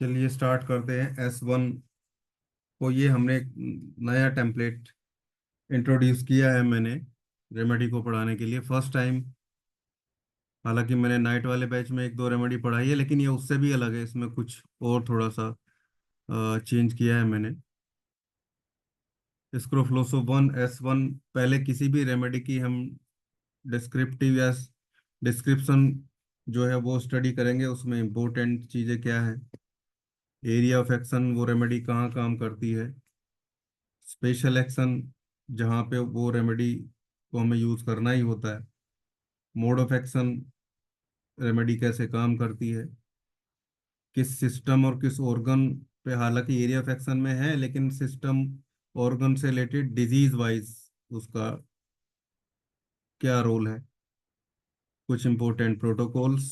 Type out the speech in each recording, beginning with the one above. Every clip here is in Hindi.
चलिए स्टार्ट करते हैं। S1 को ये हमने एक नया टेम्पलेट इंट्रोड्यूस किया है मैंने रेमेडी को पढ़ाने के लिए फर्स्ट टाइम। हालांकि मैंने नाइट वाले बैच में एक दो रेमेडी पढ़ाई है, लेकिन ये उससे भी अलग है। इसमें कुछ और थोड़ा सा चेंज किया है मैंने। स्क्रोफ्लोसो 1 S1, पहले किसी भी रेमेडी की हम डिस्क्रिप्टिव या डिस्क्रिप्शन जो है वो स्टडी करेंगे। उसमें इम्पोर्टेंट चीज़ें क्या है, एरिया ऑफ एक्शन, वो रेमेडी कहाँ काम करती है, स्पेशल एक्शन जहाँ पे वो रेमेडी को हमें यूज करना ही होता है, मोड ऑफ एक्शन, रेमेडी कैसे काम करती है, किस सिस्टम और किस ऑर्गन पे, हालांकि एरिया ऑफ एक्शन में है लेकिन सिस्टम ऑर्गन से रिलेटेड डिजीज वाइज उसका क्या रोल है, कुछ इंपॉर्टेंट प्रोटोकॉल्स,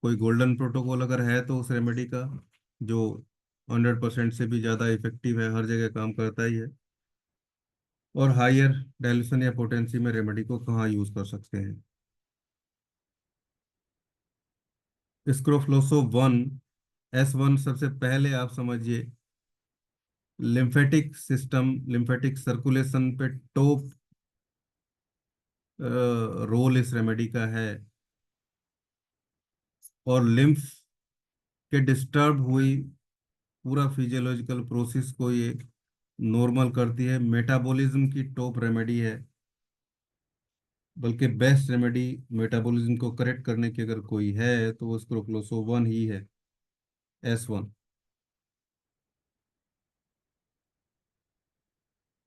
कोई गोल्डन प्रोटोकॉल अगर है तो उस रेमेडी का जो 100% से भी ज़्यादा इफेक्टिव है, हर जगह काम करता ही है, और हायर डाइल्यूशन या पोटेंसी में रेमेडी को कहाँ यूज कर सकते हैं। स्क्रोफ्लोसो 1 S1 सबसे पहले आप समझिए लिम्फेटिक सिस्टम, लिम्फेटिक सर्कुलेशन पे टॉप रोल इस रेमेडी का है। और लिम्फ के डिस्टर्ब हुई पूरा फिजियोलॉजिकल प्रोसेस को ये नॉर्मल करती है। मेटाबॉलिज्म की टॉप रेमेडी है, बल्कि बेस्ट रेमेडी मेटाबॉलिज्म को करेक्ट करने की अगर कोई है तो वो स्क्रोफ्लोसो 1 ही है, S1।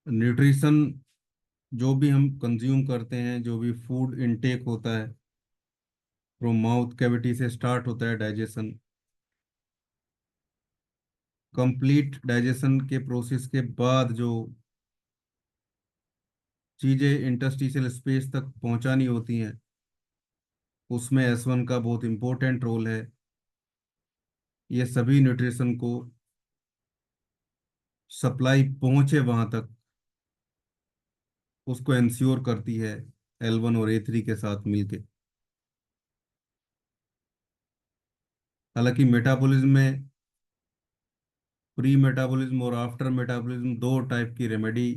न्यूट्रिशन, जो भी हम कंज्यूम करते हैं, जो भी फूड इनटेक होता है, फ्रॉम माउथ कैविटी से स्टार्ट होता है डाइजेशन। कंप्लीट डाइजेशन के प्रोसेस के बाद जो चीज़ें इंटरस्टिशियल स्पेस तक पहुंचानी होती हैं, उसमें S1 का बहुत इंपॉर्टेंट रोल है। ये सभी न्यूट्रिशन को सप्लाई पहुंचे वहां तक, उसको इंश्योर करती है L1 और A3 के साथ मिलके। हालांकि मेटाबॉलिज्म में प्री मेटाबॉलिज्म और आफ्टर मेटाबॉलिज्म दो टाइप की रेमेडी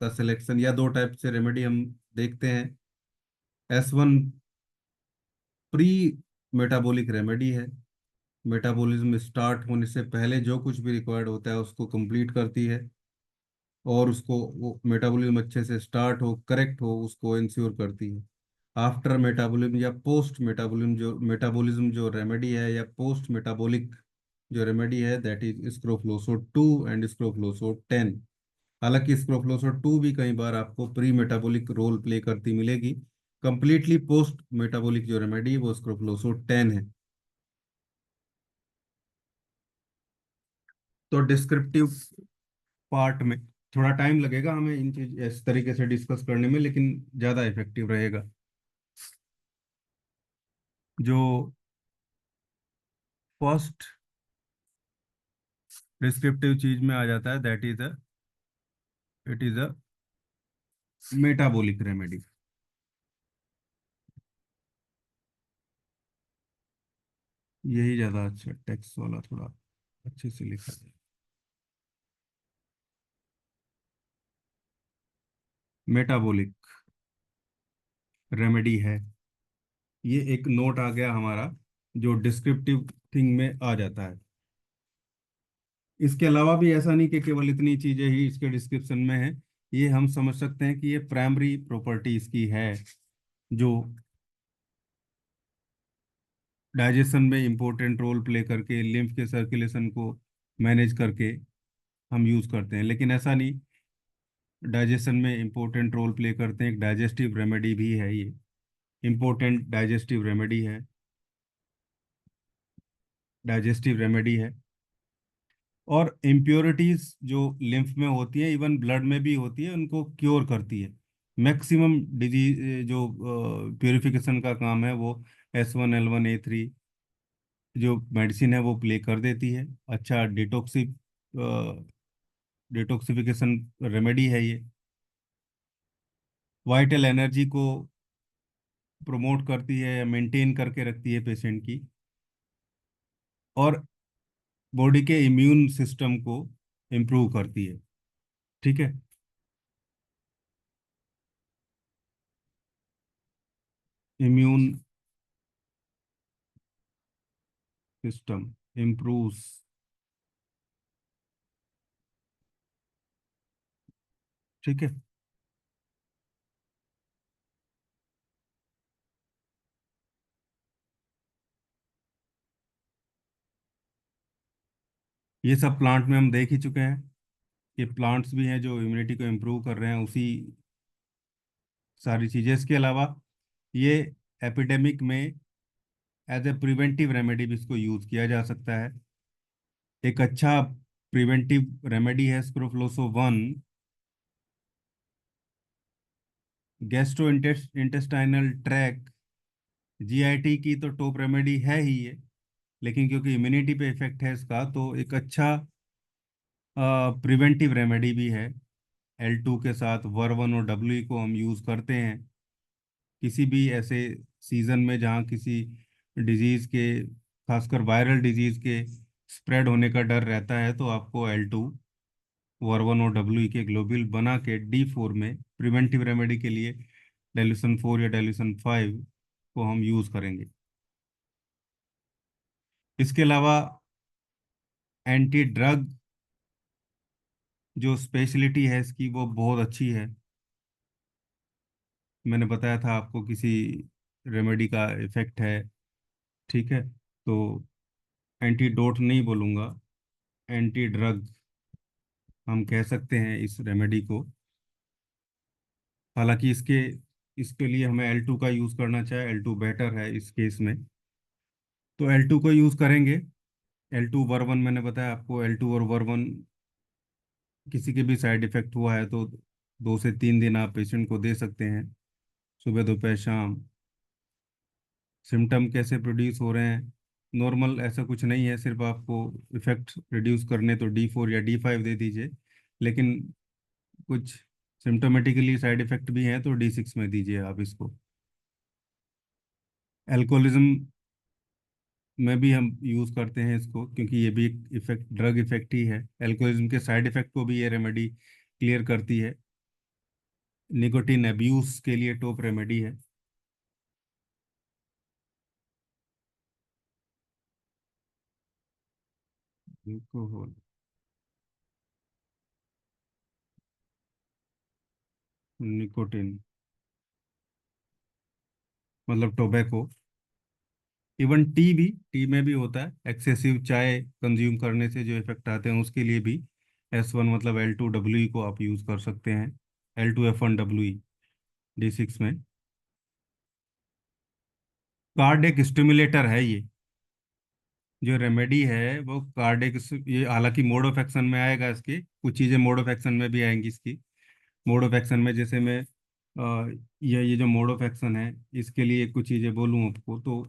का सिलेक्शन, या दो टाइप से रेमेडी हम देखते हैं। S1 प्री मेटाबॉलिक रेमेडी है, मेटाबॉलिज्म स्टार्ट होने से पहले जो कुछ भी रिक्वायर्ड होता है उसको कंप्लीट करती है, और उसको वो मेटाबॉलिज्म अच्छे से स्टार्ट हो, करेक्ट हो, उसको इंश्योर करती है। आफ्टर मेटाबॉलिज्म या पोस्ट मेटाबॉलिज्म जो रेमेडी है, या पोस्ट मेटाबॉलिक जो रेमेडी है, दैट इज स्क्रोफ्लोसो 2 एंड स्क्रोफ्लोसो 10। हालांकि स्क्रोफ्लोसो 2 भी कई बार आपको प्री मेटाबॉलिक रोल प्ले करती मिलेगी। कंप्लीटली पोस्ट मेटाबॉलिक जो रेमेडी है वो स्क्रोफ्लोसो 10 है। तो डिस्क्रिप्टिव पार्ट में थोड़ा टाइम लगेगा हमें इन चीज इस तरीके से डिस्कस करने में, लेकिन ज़्यादा इफेक्टिव रहेगा। जो फर्स्ट डिस्क्रिप्टिव चीज में आ जाता है, that is it is a metabolic remedy. यही ज़्यादा अच्छा टेक्स्ट वाला थोड़ा अच्छे से लिखा जाए। मेटाबॉलिक रेमेडी है, ये एक नोट आ गया हमारा जो डिस्क्रिप्टिव थिंग में आ जाता है। इसके अलावा भी ऐसा नहीं कि केवल इतनी चीजें ही इसके डिस्क्रिप्शन में है। ये हम समझ सकते हैं कि ये प्राइमरी प्रॉपर्टी इसकी है, जो डाइजेशन में इंपॉर्टेंट रोल प्ले करके लिम्फ के सर्कुलेशन को मैनेज करके हम यूज करते हैं। लेकिन ऐसा नहीं, डाइजेशन में इंपॉर्टेंट रोल प्ले करते हैं, एक डाइजेस्टिव रेमेडी भी है ये, इंपॉर्टेंट डाइजेस्टिव रेमेडी है, डाइजेस्टिव रेमेडी है। और इम्प्योरिटीज जो लिम्फ में होती है, इवन ब्लड में भी होती है, उनको क्योर करती है। मैक्सिमम डिजीज जो प्योरिफिकेशन का काम है वो S1 L1 A3 जो मेडिसिन है वो प्ले कर देती है। अच्छा डिटॉक्सिफिकेशन रेमेडी है ये। वाइटल एनर्जी को प्रोमोट करती है या मेंटेन करके रखती है पेशेंट की। और बॉडी के इम्यून सिस्टम को इम्प्रूव करती है। ठीक है। Immune system improves. ठीक है। ये सब प्लांट में हम देख ही चुके हैं। ये प्लांट्स भी हैं जो इम्यूनिटी को इम्प्रूव कर रहे हैं, उसी सारी चीजें। इसके अलावा ये एपिडेमिक में एज ए प्रिवेंटिव रेमेडी भी इसको यूज किया जा सकता है। एक अच्छा प्रिवेंटिव रेमेडी है स्क्रोफ्लोसो 1। गैस्ट्रो इंटेस्टाइनल ट्रैक, जीआईटी की तो टॉप रेमेडी है ही ये, लेकिन क्योंकि इम्यूनिटी पे इफेक्ट है इसका, तो एक अच्छा प्रिवेंटिव रेमेडी भी है। L2 के साथ वर्वन और डब्ल्यू को हम यूज करते हैं किसी भी ऐसे सीजन में जहाँ किसी डिजीज के, खासकर वायरल डिजीज के स्प्रेड होने का डर रहता है, तो आपको L2, वर्वन और डब्ल्यू के ग्लोब्यूल बना के D4 में प्रिवेंटिव रेमेडी के लिए डेल्यूसन 4 या डेल्यूसन 5 को हम यूज करेंगे। इसके अलावा एंटी ड्रग जो स्पेशलिटी है इसकी वो बहुत अच्छी है। मैंने बताया था आपको किसी रेमेडी का इफेक्ट है। ठीक है। तो एंटीडोट नहीं बोलूँगा, एंटी ड्रग हम कह सकते हैं इस रेमेडी को। हालांकि इसके लिए हमें L2 का यूज़ करना चाहिए, L2 बेटर है इस केस में। तो L2 को यूज़ करेंगे। L2 वर्वन मैंने बताया आपको, L2 और वर्वन किसी के भी साइड इफेक्ट हुआ है तो 2 से 3 दिन आप पेशेंट को दे सकते हैं, सुबह दोपहर शाम। सिम्टम कैसे प्रोड्यूस हो रहे हैं? नॉर्मल ऐसा कुछ नहीं है, सिर्फ आपको इफेक्ट रिड्यूस करने तो D4 या D5 दे दीजिए, लेकिन कुछ सिम्टोमेटिकली साइड इफेक्ट भी हैं तो D6 में दीजिए आप इसको। एल्कोहलिज्म में भी हम यूज़ करते हैं इसको, क्योंकि ये भी एक इफेक्ट, ड्रग इफेक्ट ही है। एल्कोहलिज्म के साइड इफेक्ट को भी ये रेमेडी क्लियर करती है। निकोटिन एब्यूज के लिए टॉप रेमेडी है। अल्कोहल, निकोटिन मतलब टोबैको। इवन टी में भी होता है, एक्सेसिव चाय कंज्यूम करने से जो इफेक्ट आते हैं उसके लिए भी S1 मतलब L2W को आप यूज़ कर सकते हैं। L2F1W D6 में। कार्डियक स्टिमुलेटर है ये जो रेमेडी है, वो कार्डियक। ये हालांकि मोड ऑफ एक्शन में आएगा, इसकी कुछ चीज़ें मोड ऑफ एक्शन में भी आएंगी इसकी। मोड ऑफ एक्शन में जैसे मैं ये जो मोड ऑफ एक्शन है इसके लिए कुछ चीज़ें बोलूँ आपको तो।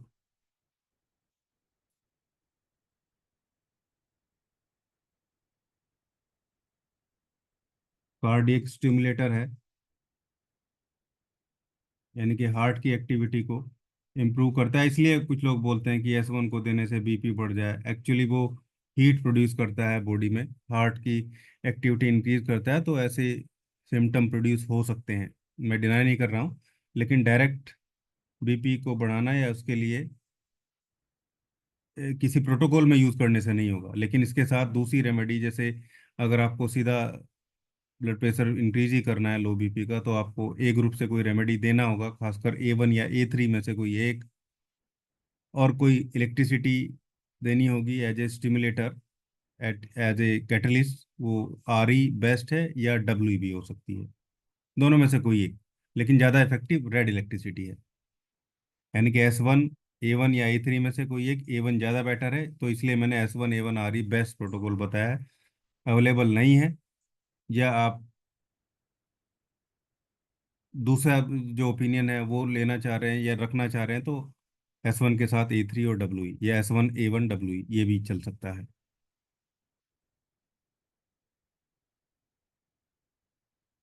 कार्डियक स्टिमुलेटर है, यानी कि हार्ट की एक्टिविटी को इम्प्रूव करता है। इसलिए कुछ लोग बोलते हैं कि S1 को देने से बीपी बढ़ जाए। एक्चुअली वो हीट प्रोड्यूस करता है बॉडी में, हार्ट की एक्टिविटी इंक्रीज करता है, तो ऐसे सिम्टम प्रोड्यूस हो सकते हैं। मैं डिनाई नहीं कर रहा हूँ, लेकिन डायरेक्ट बीपी को बढ़ाना या उसके लिए किसी प्रोटोकॉल में यूज़ करने से नहीं होगा। लेकिन इसके साथ दूसरी रेमेडी, जैसे अगर आपको सीधा ब्लड प्रेशर इंक्रीज ही करना है लो बीपी का, तो आपको ए ग्रुप से कोई रेमेडी देना होगा, खासकर A1 या A3 में से कोई एक। और कोई इलेक्ट्रिसिटी देनी होगी as a stimulator, at as a catalyst. वो RE बेस्ट है या WE भी हो सकती है, दोनों में से कोई एक। लेकिन ज़्यादा इफेक्टिव रेड इलेक्ट्रिसिटी है, यानी कि S1 A1 या A3 में से कोई एक। A1 ज़्यादा बेटर है, तो इसलिए मैंने S1 A1 RE best protocol बताया है। अवेलेबल नहीं है, या आप दूसरा जो ओपिनियन है वो लेना चाह रहे हैं या रखना चाह रहे हैं, तो S1 के साथ A3 और WE, या S1 A1 WE ये भी चल सकता है।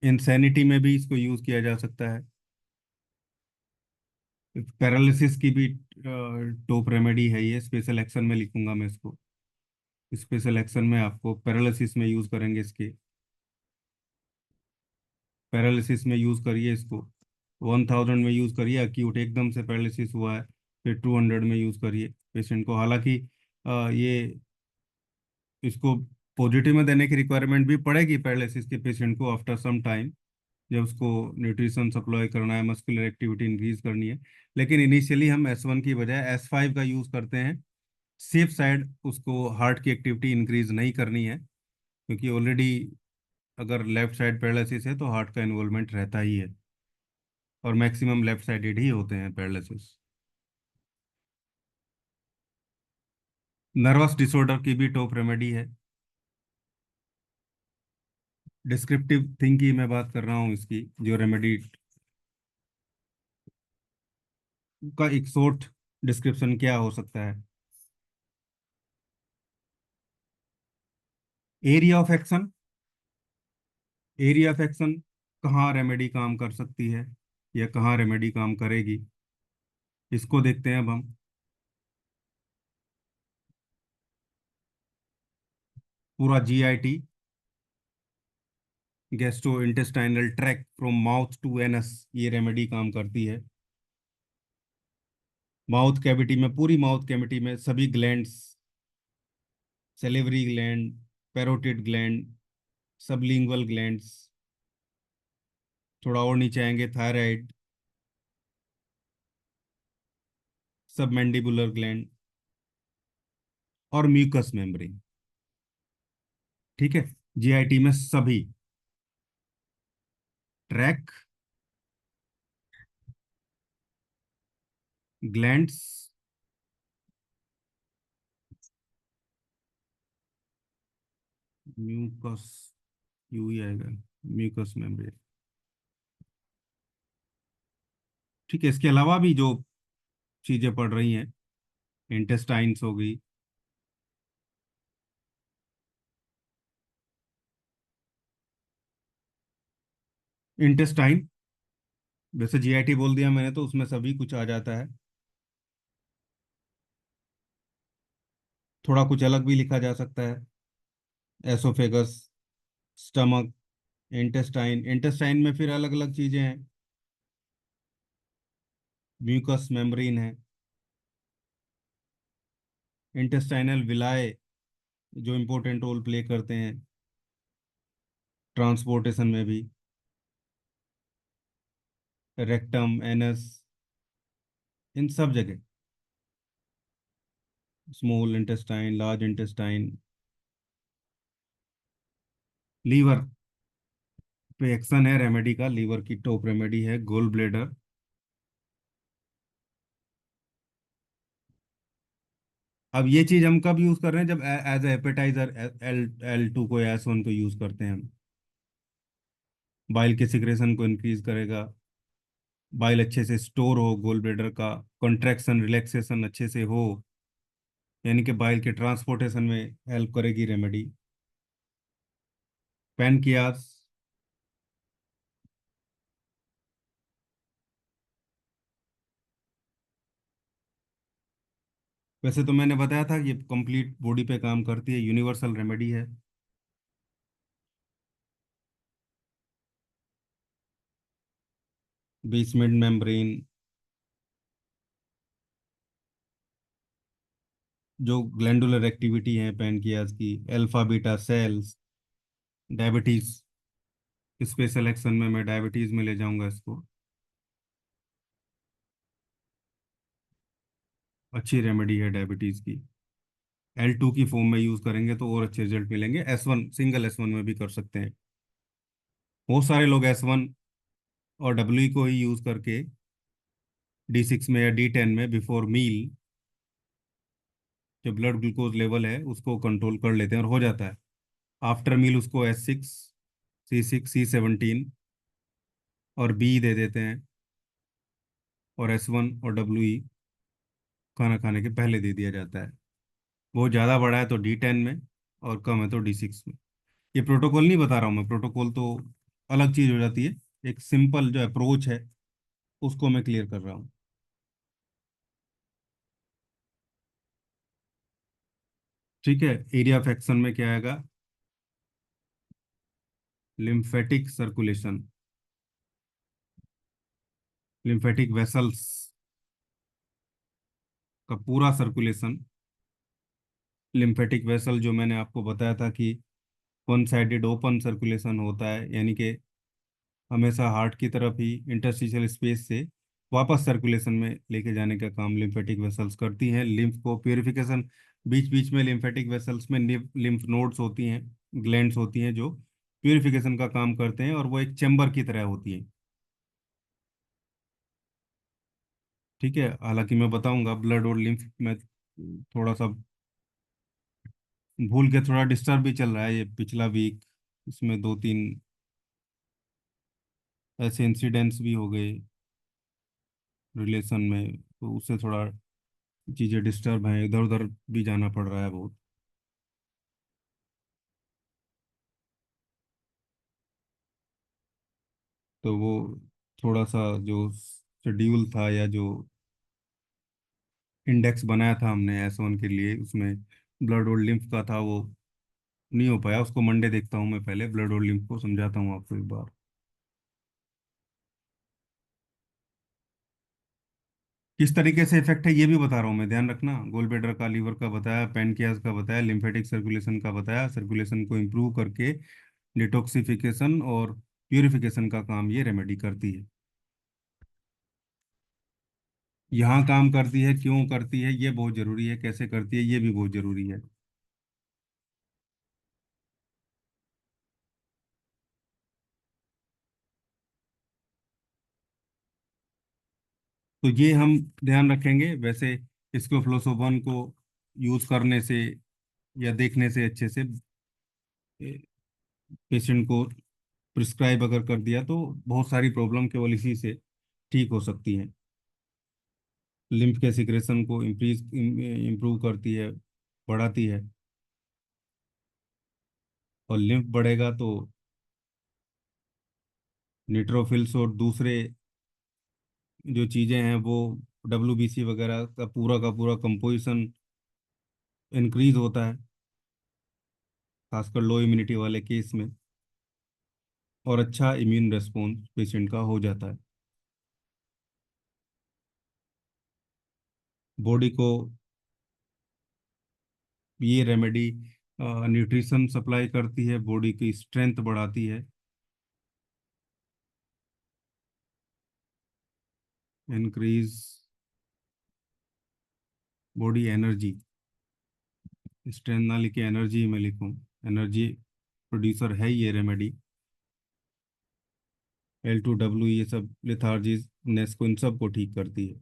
इंसैनिटी में भी इसको यूज़ किया जा सकता है। पैरालिसिस की भी टॉप रेमेडी है ये, स्पेशल एक्शन में लिखूंगा मैं इसको। स्पेशल एक्शन में आपको पैरालिसिस में यूज करेंगे इसके। पैरालिसिस में यूज करिए इसको। 1000 में यूज करिए, अक्यूट एकदम से पैरालिसिस हुआ है, फिर 200 में यूज करिए पेशेंट को। हालांकि ये इसको पॉजिटिव में देने की रिक्वायरमेंट भी पड़ेगी पैरालिसिस के पेशेंट को आफ्टर सम टाइम, जब उसको न्यूट्रिशन सप्लाई करना है, मस्कुलर एक्टिविटी इंक्रीज करनी है। लेकिन इनिशियली हम S1 की बजाय S5 का यूज करते हैं। सेफ साइड, उसको हार्ट की एक्टिविटी इंक्रीज नहीं करनी है, क्योंकि ऑलरेडी अगर लेफ्ट साइड पैरालिसिस है तो हार्ट का इन्वॉल्वमेंट रहता ही है, और मैक्सिमम लेफ्ट साइडेड ही होते हैं पैरालिसिस। नर्वस डिसऑर्डर की भी टॉप रेमेडी है। डिस्क्रिप्टिव थिंग की मैं बात कर रहा हूँ, इसकी जो रेमेडी का एक शॉर्ट डिस्क्रिप्शन क्या हो सकता है। Area of action, area of action, कहाँ रेमेडी काम कर सकती है या कहाँ रेमेडी काम करेगी, इसको देखते हैं अब हम। पूरा GIT, gastro intestinal tract from mouth to anus, ये रेमेडी काम करती है। माउथ कैविटी में, पूरी माउथ कैविटी में सभी glands, salivary gland, parotid gland, sublingual glands, थोड़ा और नीचे आएंगे थायराइड, सब मैंडिबुलर ग्लैंड, और म्यूकस मेम्ब्रेन। ठीक है, GIT में सभी ट्रैक, ग्लैंड्स, म्यूकस, यू ही आएगा, म्यूकस मेम्ब्रेन। ठीक है, इसके अलावा भी जो चीजें पढ़ रही हैं, इंटेस्टाइन्स हो गई। इंटेस्टाइन, वैसे GIT बोल दिया मैंने तो उसमें सभी कुछ आ जाता है, थोड़ा कुछ अलग भी लिखा जा सकता है। एसोफेगस, स्टमक, इंटेस्टाइन, इंटेस्टाइन में फिर अलग अलग चीजें हैं। म्यूकस मेम्ब्रेन है, इंटेस्टाइनल विलाय जो इम्पोर्टेंट रोल प्ले करते हैं ट्रांसपोर्टेशन में भी, रेक्टम, एनस, इन सब जगह, small intestine, large intestine. Liver पे एक्शन है रेमेडी का, लीवर की टॉप रेमेडी है गोल ब्लेडर। अब ये चीज हम कब यूज कर रहे हैं, जब एज ए हेपेटाइजर L2 को या S1 को यूज करते हैं हम। बाइल के सिक्रेशन को इंक्रीज करेगा, बाइल अच्छे से स्टोर हो, गोल ब्लेडर का कंट्रैक्शन रिलैक्सेशन अच्छे से हो, यानी कि बाइल के ट्रांसपोर्टेशन में हेल्प करेगी रेमेडी। पैनकियास, वैसे तो मैंने बताया था कि ये कंप्लीट बॉडी पे काम करती है, यूनिवर्सल रेमेडी है। बेसमेंट मेम्ब्रेन, जो ग्लैंडुलर एक्टिविटी है पैनकियास की, alpha beta cells, diabetes, special action में मैं डायबिटीज में ले जाऊंगा इसको। अच्छी रेमेडी है डायबिटीज की। L2 की फॉर्म में यूज करेंगे तो और अच्छे रिजल्ट मिलेंगे, S1 सिंगल S1 में भी कर सकते हैं। बहुत सारे लोग S1 और W को ही यूज करके D6 में या D10 में बिफोर मील जो ब्लड ग्लूकोज लेवल है उसको कंट्रोल कर लेते हैं और हो जाता है। आफ्टर मील उसको S6, C6, C17 और B दे देते हैं, और S1 और WE खाना खाने के पहले दे दिया जाता है। बहुत ज़्यादा बड़ा है तो D10 में, और कम है तो D6 में। ये प्रोटोकॉल नहीं बता रहा हूँ मैं, प्रोटोकॉल तो अलग चीज़ हो जाती है। एक सिंपल जो अप्रोच है उसको मैं क्लियर कर रहा हूँ। ठीक है, एरिया ऑफ एक्शन में क्या आएगा? लिम्फेटिक सर्कुलेशन, लिम्फेटिक वेसल्स का पूरा सर्कुलेशन। लिम्फेटिक वेसल जो मैंने आपको बताया था कि वन साइडेड ओपन सर्कुलेशन होता है, यानी कि हमेशा हार्ट की तरफ ही इंटरस्टिशियल स्पेस से वापस सर्कुलेशन में लेके जाने का काम लिम्फेटिक वेसल्स करती हैं। लिम्फ को प्यूरिफिकेशन, बीच बीच में लिम्फेटिक वेसल्स में लिम्फ नोड्स होती हैं, ग्लैंड्स होती हैं जो प्यूरिफिकेशन का काम करते हैं, और वो एक चैम्बर की तरह होती हैं। ठीक है, हालांकि मैं बताऊंगा ब्लड और लिम्फ में थोड़ा सा भूल के थोड़ा डिस्टर्ब भी चल रहा है ये पिछला वीक, इसमें दो तीन ऐसे इंसिडेंट्स भी हो गए रिलेशन में, तो उससे थोड़ा चीज़ें डिस्टर्ब हैं, इधर उधर भी जाना पड़ रहा है बहुत। तो वो थोड़ा सा जो शेड्यूल था या जो इंडेक्स बनाया था हमने S1 के लिए, उसमें ब्लड और लिम्फ का था, वो नहीं हो पाया। उसको मंडे देखता हूँ मैं, पहले ब्लड और लिम्फ को समझाता हूँ आपको एक बार। किस तरीके से इफेक्ट है ये भी बता रहा हूँ मैं, ध्यान रखना। गोल ब्लैडर का, लीवर का बताया, पैनक्रियाज का बताया, लिम्फेटिक सर्कुलेशन का बताया। सर्कुलेशन को इम्प्रूव करके डिटॉक्सिफिकेशन और प्यूरिफिकेशन का काम ये रेमेडी करती है। यहाँ काम करती है, क्यों करती है ये बहुत जरूरी है, कैसे करती है ये भी बहुत जरूरी है। तो ये हम ध्यान रखेंगे। वैसे इसको फ्लोसोबन को यूज करने से या देखने से अच्छे से पेशेंट को प्रिस्क्राइब अगर कर दिया तो बहुत सारी प्रॉब्लम केवल इसी से ठीक हो सकती हैं। लिम्फ के सिक्रेशन को इम्प्रूव करती है, बढ़ाती है। और लिम्फ बढ़ेगा तो न्यूट्रोफिल्स और दूसरे जो चीज़ें हैं वो WBC वगैरह का पूरा कंपोजिशन इंक्रीज होता है, खासकर लो इम्यूनिटी वाले केस में। और अच्छा इम्यून रेस्पॉन्स पेशेंट का हो जाता है। बॉडी को ये रेमेडी न्यूट्रिशन सप्लाई करती है, बॉडी की स्ट्रेंथ बढ़ाती है, इंक्रीज बॉडी एनर्जी। स्ट्रेंथ ना लिखे एनर्जी में लिखूं, एनर्जी प्रोड्यूसर है ये रेमेडी। L2W ये सब लेथार्जीनेस को, इन सब को ठीक करती है।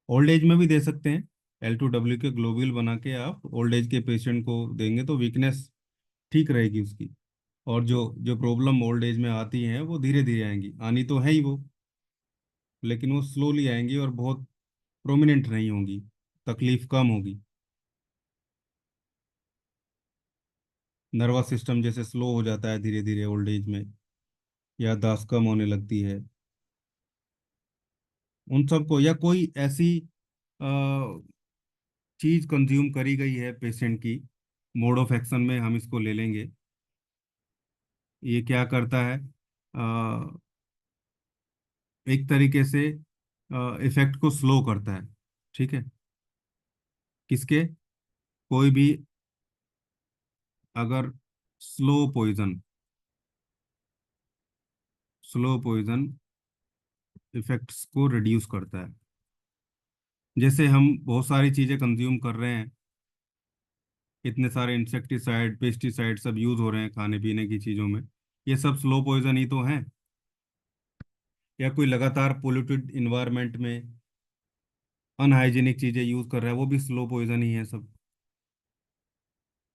ओल्ड एज में भी दे सकते हैं। L2W के ग्लोब्यूल बना के आप ओल्ड एज के पेशेंट को देंगे तो वीकनेस ठीक रहेगी उसकी। और जो जो प्रॉब्लम ओल्ड एज में आती हैं वो धीरे धीरे आएंगी, आनी तो है ही वो, लेकिन वो स्लोली आएंगी और बहुत प्रोमिनेंट नहीं होंगी, तकलीफ कम होगी। नर्वस सिस्टम जैसे स्लो हो जाता है धीरे धीरे ओल्ड एज में, याददाश्त कम होने लगती है, उन सबको, या कोई ऐसी चीज कंज्यूम करी गई है पेशेंट की, मोड ऑफ एक्शन में हम इसको ले लेंगे। ये क्या करता है, एक तरीके से इफेक्ट को स्लो करता है। ठीक है, किसके? कोई भी अगर slow poison, slow poison effects को रिड्यूस करता है। जैसे हम बहुत सारी चीजें कंज्यूम कर रहे हैं, इतने सारे इंसेक्टिसाइड पेस्टिसाइड सब यूज हो रहे हैं खाने पीने की चीजों में, ये सब स्लो पॉइजन ही तो हैं। या कोई लगातार पोल्यूटेड इन्वायरमेंट में अनहाइजीनिक चीजें यूज कर रहा है, वो भी स्लो पॉइजन ही है सब।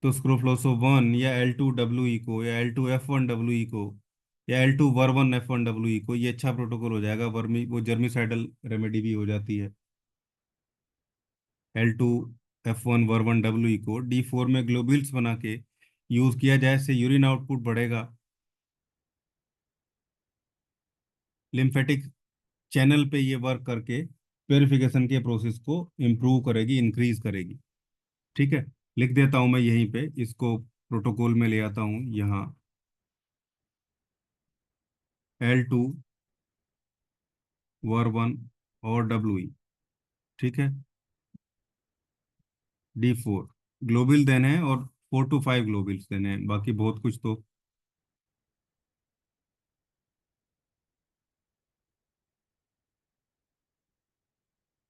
तो स्क्रोफ्लोसोवन या L2WE को या L2F1WE को या L2 वर्वन F1WE को, ये अच्छा प्रोटोकॉल हो जाएगा। वर्मी वो जर्मिसाइडल रेमेडी भी हो जाती है। L2 F1 वर्वन WE को D4 में ग्लोब्यूल्स बना के यूज किया जाए, से यूरिन आउटपुट बढ़ेगा, लिम्फेटिक चैनल पे ये वर्क करके प्योरिफिकेशन के प्रोसेस को इम्प्रूव करेगी, इंक्रीज करेगी। ठीक है, लिख देता हूँ मैं यहीं पे इसको, प्रोटोकॉल में ले आता हूँ यहाँ। L2 War1 और WE। ठीक है, D4 ग्लोबिल देने हैं, और 4 to 5 ग्लोबिल्स देने हैं, बाकी बहुत कुछ तो।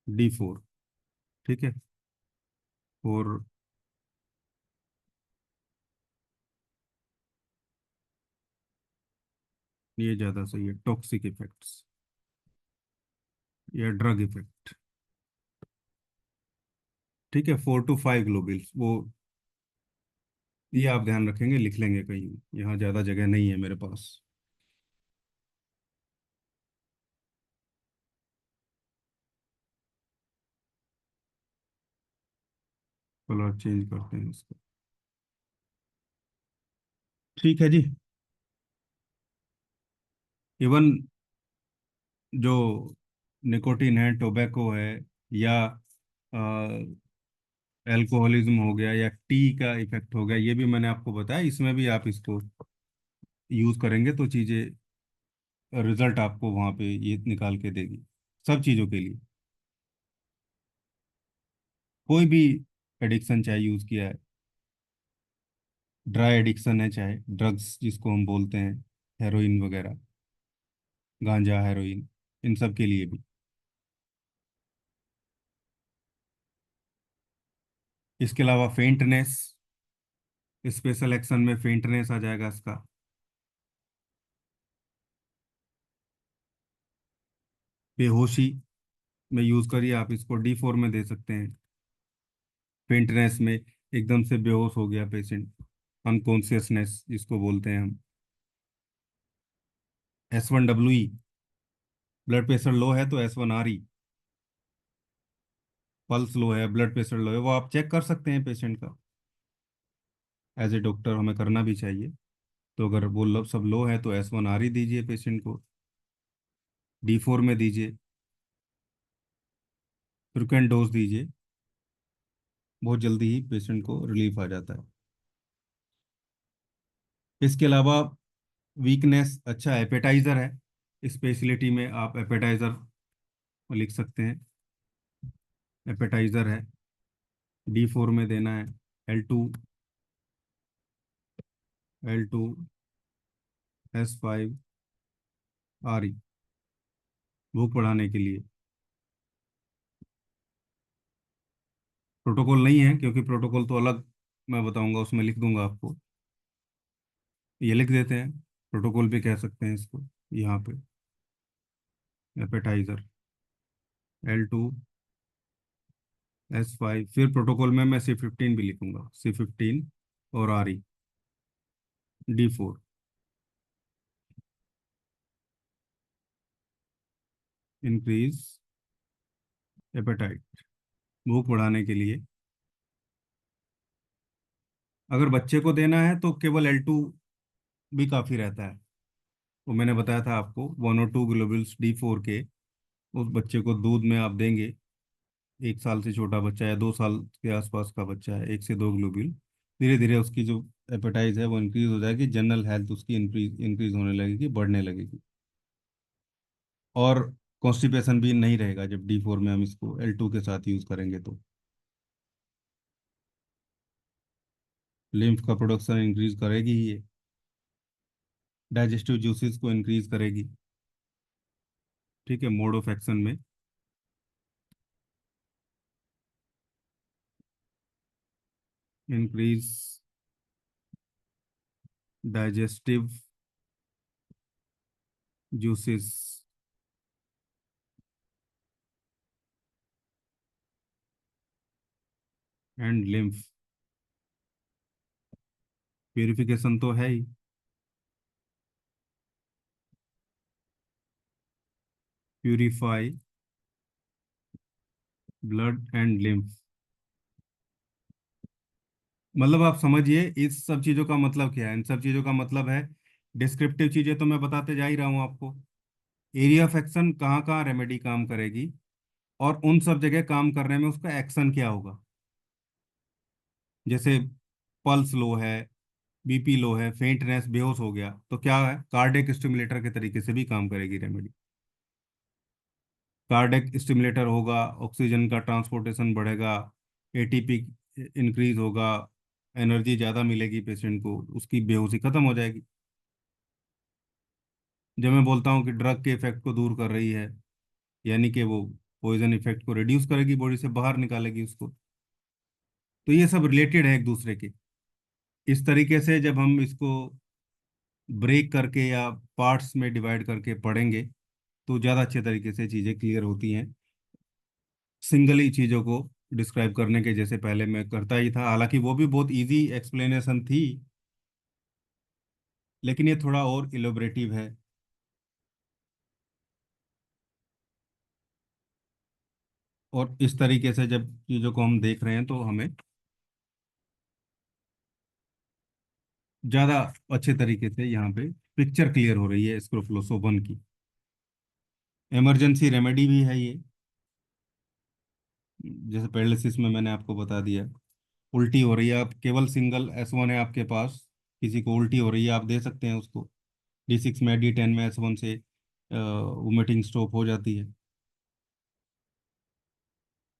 D4। ठीक है। और ये ज़्यादा सही है, टॉक्सिक इफेक्ट्स या ड्रग इफेक्ट। ठीक है, 4 to 5 ग्लोबिल्स वो, ये आप ध्यान रखेंगे, लिख लेंगे कहीं, यहाँ ज़्यादा जगह नहीं है मेरे पास। कलर चेंज करते हैं इसको। ठीक है जी। इवन जो निकोटिन है, टोबैको है, या अल्कोहलिज्म हो गया, या टी का इफेक्ट हो गया, ये भी मैंने आपको बताया, इसमें भी आप इसको यूज करेंगे तो चीजें, रिजल्ट आपको वहां पे ये निकाल के देगी, सब चीजों के लिए। कोई भी एडिक्शन चाहे यूज किया है, ड्राई एडिक्शन है, चाहे ड्रग्स जिसको हम बोलते हैं, हेरोइन वगैरह, गांजा, हेरोइन, इन सब के लिए भी। इसके अलावा फेंटनेस, स्पेशल एक्शन में फेंटनेस आ जाएगा इसका। बेहोशी में यूज करिए, आप इसको D4 में दे सकते हैं। फेंटनेस में एकदम से बेहोश हो गया पेशेंट, अनकॉन्शियसनेस जिसको बोलते हैं हम। S1WE, ब्लड प्रेशर लो है तो S1RE, पल्स लो है, ब्लड प्रेशर लो है, वो आप चेक कर सकते हैं पेशेंट का, एज ए डॉक्टर हमें करना भी चाहिए। तो अगर वो सब लो है तो S1RE दीजिए पेशेंट को, D4 में दीजिए, फ्रिक्वेंट डोज दीजिए, बहुत जल्दी ही पेशेंट को रिलीफ आ जाता है। इसके अलावा वीकनेस, अच्छा एपेटाइजर है, स्पेशलिटी में आप एपेटाइजर लिख सकते हैं। एपेटाइजर है, D4 में देना है। L2 L2 S5RE, भूख बढ़ाने के लिए। प्रोटोकॉल नहीं है, क्योंकि प्रोटोकॉल तो अलग मैं बताऊंगा, उसमें लिख दूंगा आपको, ये लिख देते हैं, प्रोटोकॉल भी कह सकते हैं इसको यहाँ पे। एपेटाइजर L2 S5, फिर प्रोटोकॉल में मैं C15 भी लिखूंगा, C15 और RE, D4। इंक्रीज एपेटाइट, भूख बढ़ाने के लिए। अगर बच्चे को देना है तो केवल L2 भी काफ़ी रहता है, वो मैंने बताया था आपको, 1 or 2 ग्लोबुल्स D4 के, उस बच्चे को दूध में आप देंगे। 1 साल से छोटा बच्चा है, 2 साल के आसपास का बच्चा है, 1 से 2 ग्लोबुल, धीरे धीरे उसकी जो एपेटाइज है वो इंक्रीज हो जाएगी, जनरल हेल्थ उसकी इंक्रीज इंक्रीज होने लगेगी, बढ़ने लगेगी। और कॉन्स्टिपेशन भी नहीं रहेगा जब D4 में हम इसको L2 के साथ यूज करेंगे तो। लिम्फ का प्रोडक्शन इंक्रीज करेगी ही ये, डाइजेस्टिव जूसेस को इंक्रीज करेगी। ठीक है, मोड ऑफ एक्शन में increase digestive juices and lymph, purification तो है ही, प्यूरिफाई ब्लड एंड लिम्फ। मतलब आप समझिए इस सब चीज़ों का मतलब क्या है, इन सब चीज़ों का मतलब है, डिस्क्रिप्टिव चीज़ें तो मैं बताते जा ही रहा हूँ आपको, एरिया ऑफ एक्शन कहाँ कहाँ रेमेडी काम करेगी, और उन सब जगह काम करने में उसका एक्शन क्या होगा। जैसे पल्स लो है, बीपी लो है, फेंटनेस, बेहोश हो गया, तो क्या है, कार्डियक स्टिमुलेटर के तरीके से भी काम करेगी रेमेडी। कार्डियक स्टिमुलेटर होगा, ऑक्सीजन का ट्रांसपोर्टेशन बढ़ेगा, एटीपी इंक्रीज होगा, एनर्जी ज़्यादा मिलेगी पेशेंट को, उसकी बेहोशी खत्म हो जाएगी। जब मैं बोलता हूँ कि ड्रग के इफेक्ट को दूर कर रही है, यानी कि वो पॉइजन इफेक्ट को रिड्यूस करेगी, बॉडी से बाहर निकालेगी उसको। तो ये सब रिलेटेड है एक दूसरे के। इस तरीके से जब हम इसको ब्रेक करके या पार्ट्स में डिवाइड करके पढ़ेंगे तो ज़्यादा अच्छे तरीके से चीज़ें क्लियर होती हैं। सिंगल ही चीज़ों को डिस्क्राइब करने के जैसे पहले मैं करता ही था, हालांकि वो भी बहुत इजी एक्सप्लेनेशन थी, लेकिन ये थोड़ा और इलोबरेटिव है। और इस तरीके से जब चीज़ों को हम देख रहे हैं तो हमें ज़्यादा अच्छे तरीके से यहाँ पे पिक्चर क्लियर हो रही है स्क्रोफलोसोवन की। इमरजेंसी रेमेडी भी है ये। जैसे पैरालिसिस में मैंने आपको बता दिया, उल्टी हो रही है, आप केवल सिंगल S1 है आपके पास, किसी को उल्टी हो रही है, आप दे सकते हैं उसको। D6 में, D10 में S1 से वोमिटिंग स्टॉप हो जाती है,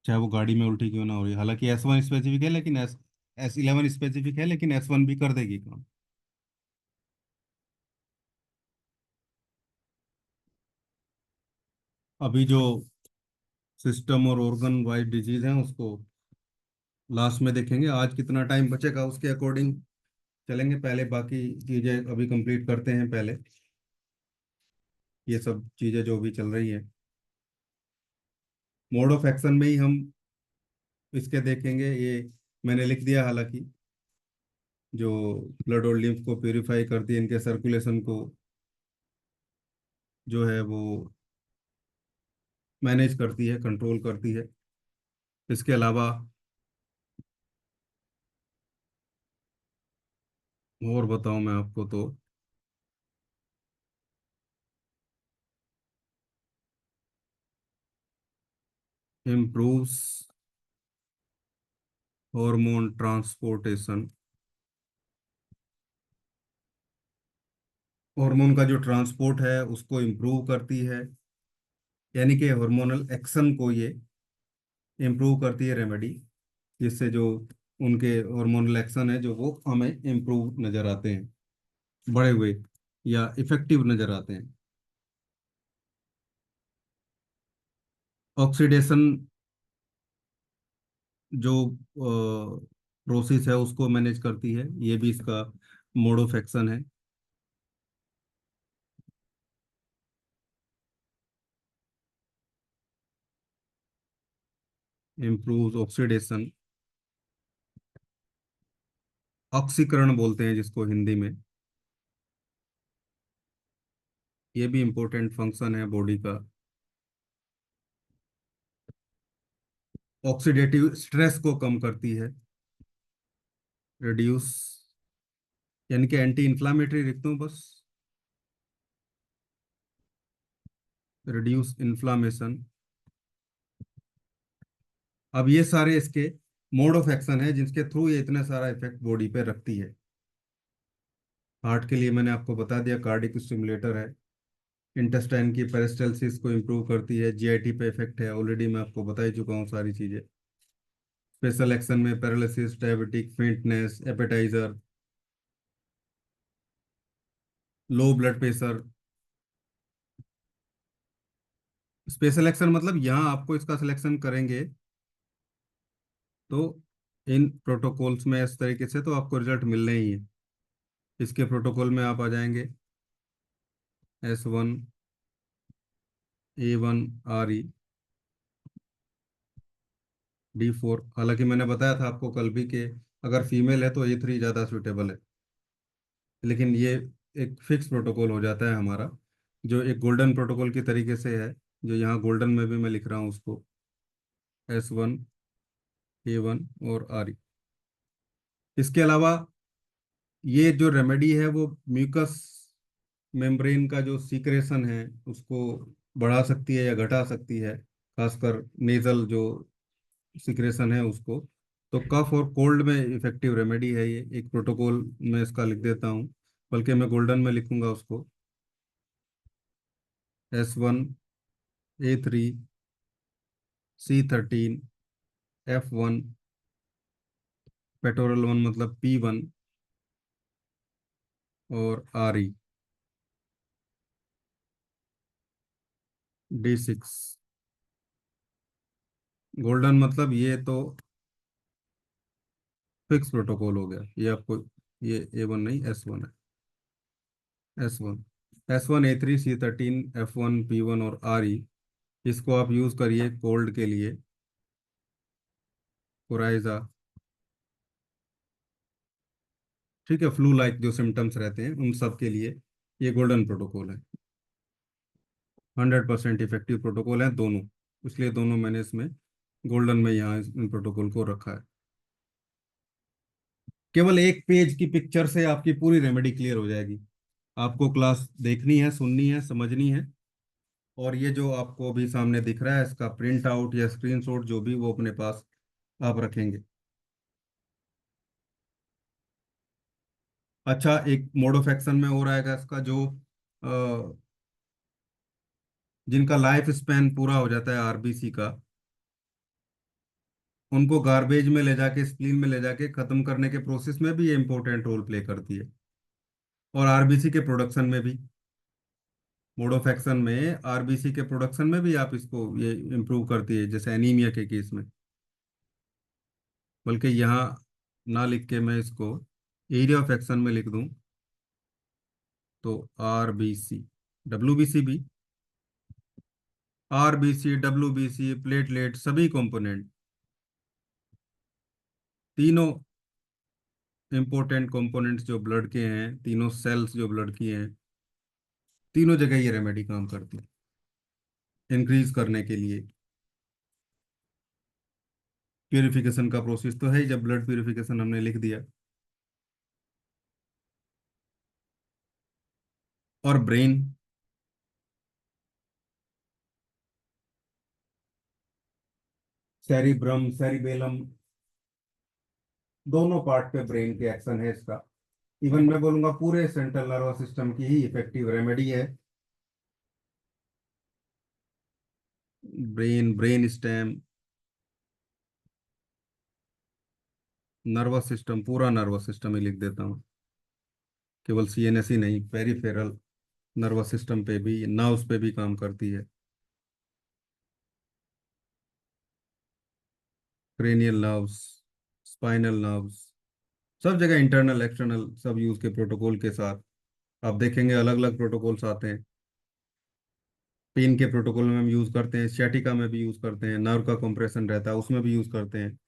चाहे वो गाड़ी में उल्टी क्यों ना हो रही है। हालांकि S1 स्पेसिफिक है, लेकिन S11 स्पेसिफिक है, लेकिन S1 भी कर देगी काम। अभी जो सिस्टम और ऑर्गन वाइज डिजीज है उसको लास्ट में देखेंगे, आज कितना टाइम बचेगा उसके अकॉर्डिंग चलेंगे। पहले बाकी चीजें अभी कंप्लीट करते हैं पहले, ये सब चीजें जो भी चल रही है। मोड ऑफ एक्शन में ही हम इसके देखेंगे, ये मैंने लिख दिया हालांकि, जो ब्लड और लिम्फ को प्यूरिफाई करती है, इनके सर्कुलेशन को जो है वो मैनेज करती है, कंट्रोल करती है। इसके अलावा और बताऊं मैं आपको तो इम्प्रूव्स हार्मोन ट्रांसपोर्टेशन। हार्मोन का जो ट्रांसपोर्ट है उसको इम्प्रूव करती है, यानी कि हार्मोनल एक्शन को ये इम्प्रूव करती है रेमेडी, जिससे जो उनके हार्मोनल एक्शन है जो वो हमें इम्प्रूव नजर आते हैं, बढ़े हुए या इफेक्टिव नजर आते हैं। ऑक्सीडेशन जो प्रोसेस है उसको मैनेज करती है, ये भी इसका मोड ऑफ एक्शन है। इम्प्रूव ऑक्सीडेशन, ऑक्सीकरण बोलते हैं जिसको हिंदी में, ये भी इम्पोर्टेंट फंक्शन है बॉडी का। ऑक्सीडेटिव स्ट्रेस को कम करती है, रिड्यूस, यानी कि एंटी इंफ्लामेटरी लिखता हूँ बस, रिड्यूस इन्फ्लामेशन। अब ये सारे इसके मोड ऑफ एक्शन है जिसके थ्रू ये इतना सारा इफेक्ट बॉडी पे रखती है। हार्ट के लिए मैंने आपको बता दिया, कार्डिक स्टिमुलेटर है। इंटेस्टाइन की पेरिस्टालसिस को इम्प्रूव करती है, जीआईटी पे इफेक्ट है, ऑलरेडी मैं आपको बता ही चुका हूँ सारी चीज़ें। स्पेशल एक्शन में paralysis, diabetic, faintness, appetiser, low blood pressure. Special action मतलब यहाँ आपको इसका सिलेक्शन करेंगे तो इन प्रोटोकॉल्स में इस तरीके से तो आपको रिजल्ट मिलने ही है। इसके प्रोटोकॉल में आप आ जाएंगे, S1 A1 RE D4। हालांकि मैंने बताया था आपको कल भी कि अगर फीमेल है तो A3 ज़्यादा सूटेबल है, लेकिन ये एक फिक्स प्रोटोकॉल हो जाता है हमारा, जो एक गोल्डन प्रोटोकॉल की तरीके से है, जो यहाँ गोल्डन में भी मैं लिख रहा हूँ उसको, S1 A1 और RE। इसके अलावा ये जो रेमेडी है वो म्यूकस मेम्ब्रेन का जो सीक्रेशन है उसको बढ़ा सकती है या घटा सकती है, खासकर नेजल जो सिक्रेशन है उसको। तो कफ और कोल्ड में इफेक्टिव रेमेडी है ये, एक प्रोटोकॉल में इसका लिख देता हूँ, बल्कि मैं गोल्डन में लिखूंगा उसको। S1 A3 C13 F1 पेटोरल 1 मतलब P1 और RE D6। गोल्डन मतलब ये तो फिक्स प्रोटोकॉल हो गया ये आपको। ये A1 नहीं, S1 है। S1 A3 C13 F1 P1 और RE, इसको आप यूज करिए कोल्ड के लिए। कोराइजा, ठीक है, फ्लू लाइक जो सिम्टम्स रहते हैं उन सब के लिए ये गोल्डन प्रोटोकॉल है। 100% इफेक्टिव प्रोटोकॉल है दोनों, इसलिए दोनों मैंने इसमें गोल्डन में यहाँ इन प्रोटोकॉल को रखा है। केवल एक पेज की पिक्चर से आपकी पूरी रेमेडी क्लियर हो जाएगी। आपको क्लास देखनी है, सुननी है, समझनी है। और ये जो आपको अभी सामने दिख रहा है इसका प्रिंट आउट या स्क्रीनशॉट जो भी, वो अपने पास आप रखेंगे। अच्छा, एक मोड ऑफ एक्शन में हो रहेगा इसका, जो जिनका लाइफ स्पैन पूरा हो जाता है आरबीसी का, उनको गार्बेज में ले जाके, स्प्लीन में ले जाके खत्म करने के प्रोसेस में भी ये इंपॉर्टेंट रोल प्ले करती है। और आरबीसी के प्रोडक्शन में भी, मोड ऑफ एक्शन में आरबीसी के प्रोडक्शन में भी आप इसको, ये इम्प्रूव करती है, जैसे एनीमिया के केस में। बल्कि यहाँ ना लिख के मैं इसको एरिया ऑफ एक्शन में लिख दूं, तो आरबीसी, डब्ल्यूबीसी भी, आरबीसी, डब्ल्यूबीसी, प्लेटलेट, सभी कंपोनेंट, तीनों इंपॉर्टेंट कंपोनेंट्स जो ब्लड के हैं, तीनों सेल्स जो ब्लड की हैं, तीनों जगह ये रेमेडी काम करती है इंक्रीज करने के लिए। प्यूरिफिकेशन का प्रोसेस तो है ही, जब ब्लड प्यूरिफिकेशन हमने लिख दिया। और ब्रेन, सेरिब्रम, सेरिबेलम, दोनों पार्ट पे ब्रेन के एक्शन है इसका। इवन मैं बोलूंगा पूरे सेंट्रल नर्वस सिस्टम की ही इफेक्टिव रेमेडी है। Brain, brain stem, nervous system, पूरा नर्वस सिस्टम ही लिख देता हूँ। केवल सीएनएस ही नहीं, पेरिफेरल नर्वस सिस्टम पे भी, नर्व्स पे भी काम करती है। क्रेनियल नर्व्स, स्पाइनल नर्व्स, सब जगह इंटरनल एक्सटर्नल सब यूज के प्रोटोकॉल के साथ आप देखेंगे अलग अलग प्रोटोकॉल्स आते हैं। पेन के प्रोटोकॉल में हम यूज करते हैं, स्ciatica में भी यूज करते हैं, नर्व का कंप्रेशन रहता है उसमें भी यूज करते हैं।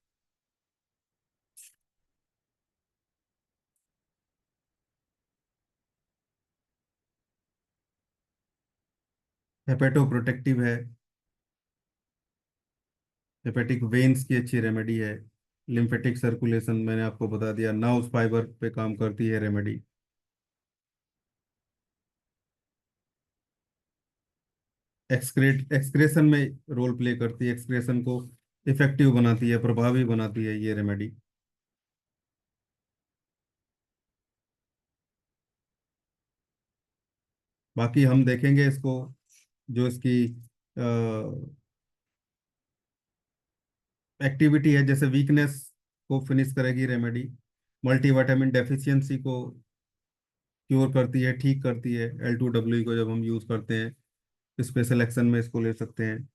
हेपेटो प्रोटेक्टिव है, हेपेटिक वेन्स की अच्छी रेमेडी है। लिम्फेटिक सर्कुलेशन मैंने आपको बता दिया, नर्व फाइबर पे काम करती है रेमेडी। एक्सक्रेशन में रोल प्ले करती है, एक्सक्रेशन को इफेक्टिव बनाती है, प्रभावी बनाती है ये रेमेडी। बाकी हम देखेंगे इसको, जो इसकी एक्टिविटी है, जैसे वीकनेस को फिनिश करेगी रेमेडी, मल्टीविटामिन डेफिशिएंसी को क्योर करती है, ठीक करती है। L2W को जब हम यूज करते हैं स्पेशल एक्शन में इसको ले सकते हैं।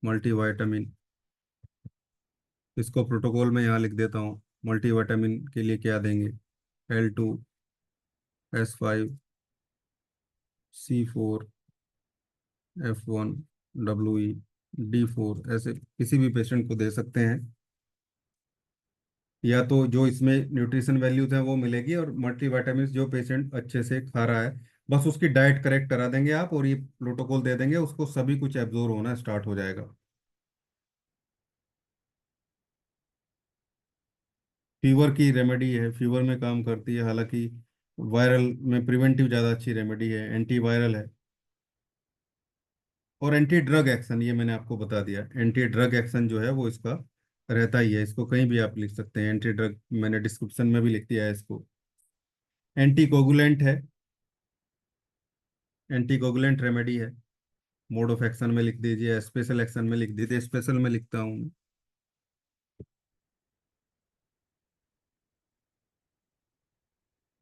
मल्टीविटामिन, इसको प्रोटोकॉल में यहाँ लिख देता हूँ। मल्टीविटामिन के लिए क्या देंगे, L2 S5 C4 F1 WE D4, ऐसे किसी भी पेशेंट को दे सकते हैं। या तो जो इसमें न्यूट्रिशन वैल्यूज हैं वो मिलेगी, और मल्टीविटामिन जो पेशेंट अच्छे से खा रहा है, बस उसकी डाइट करेक्ट करा देंगे आप, और ये प्रोटोकॉल दे देंगे उसको, सभी कुछ एब्जॉर्ब होना स्टार्ट हो जाएगा। फीवर की रेमेडी है, फीवर में काम करती है, हालांकि वायरल में प्रिवेंटिव ज़्यादा अच्छी रेमेडी है, एंटी वायरल है। और एंटी ड्रग एक्शन, ये मैंने आपको बता दिया, एंटी ड्रग एक्शन जो है वो इसका रहता ही है। इसको कहीं भी आप लिख सकते हैं, एंटी ड्रग मैंने डिस्क्रिप्शन में भी लिख दिया है इसको। एंटी कोगुलेंट है, एंटी कोगुलेंट रेमेडी है। मोड ऑफ एक्शन में लिख दीजिए, स्पेशल एक्शन में लिख दीजिए, स्पेशल में लिखता हूँ।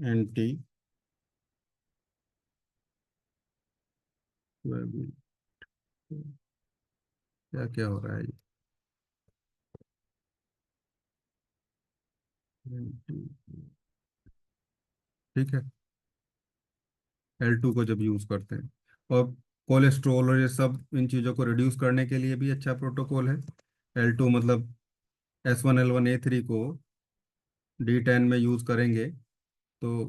एंटी, क्या क्या हो रहा है ये, ठीक है। L2 को जब यूज करते हैं, और कोलेस्ट्रोल और ये सब इन चीज़ों को रिड्यूस करने के लिए भी अच्छा प्रोटोकॉल है। L2 मतलब S1L1A3 को D10 में यूज करेंगे तो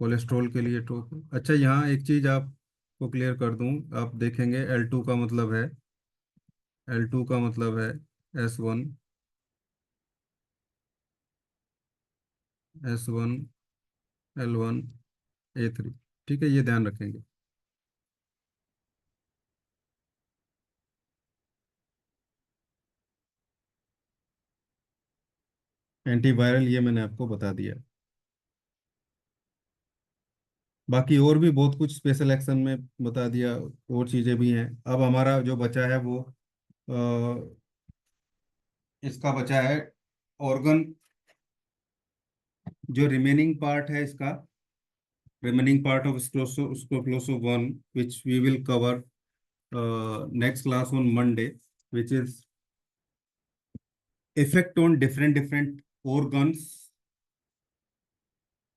कोलेस्ट्रॉल के लिए तो अच्छा। यहाँ एक चीज़ आपको क्लियर कर दूं, आप देखेंगे L2 का मतलब है, L2 का मतलब है S1L1A3, ठीक है, ये ध्यान रखेंगे। एंटीवायरल ये मैंने आपको बता दिया। बाकी और भी बहुत कुछ स्पेशल एक्शन में बता दिया, और चीज़ें भी हैं। अब हमारा जो बचा है वो इसका बचा है ऑर्गन, जो रिमेनिंग पार्ट है इसका, रिमेनिंग पार्ट ऑफ स्क्लोसो 1, which we will cover next class on Monday, which is effect on different organs,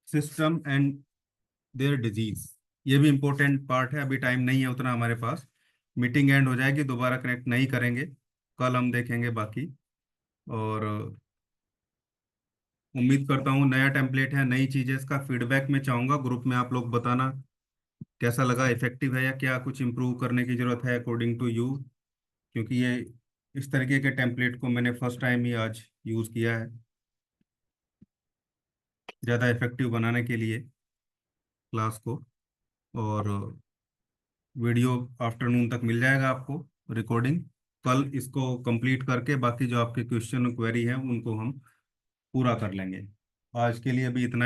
system and their disease। ये भी इम्पोर्टेंट पार्ट है, अभी टाइम नहीं है उतना हमारे पास। मीटिंग एंड हो जाएगी, दोबारा कनेक्ट नहीं करेंगे, कल हम देखेंगे बाकी। और उम्मीद करता हूँ नया टेम्पलेट है, नई चीज़ें, इसका फीडबैक मैं चाहूँगा ग्रुप में आप लोग बताना कैसा लगा, इफेक्टिव है या क्या कुछ इम्प्रूव करने की जरूरत है अकॉर्डिंग टू यू। क्योंकि ये इस तरीके के टेम्पलेट को मैंने फर्स्ट टाइम ही आज यूज़ किया है, ज़्यादा इफेक्टिव बनाने के लिए क्लास को। और वीडियो आफ्टरनून तक मिल जाएगा आपको, रिकॉर्डिंग। कल इसको कंप्लीट करके बाकी जो आपके क्वेश्चन और क्वेरी हैं उनको हम पूरा कर लेंगे। आज के लिए अभी इतना ही।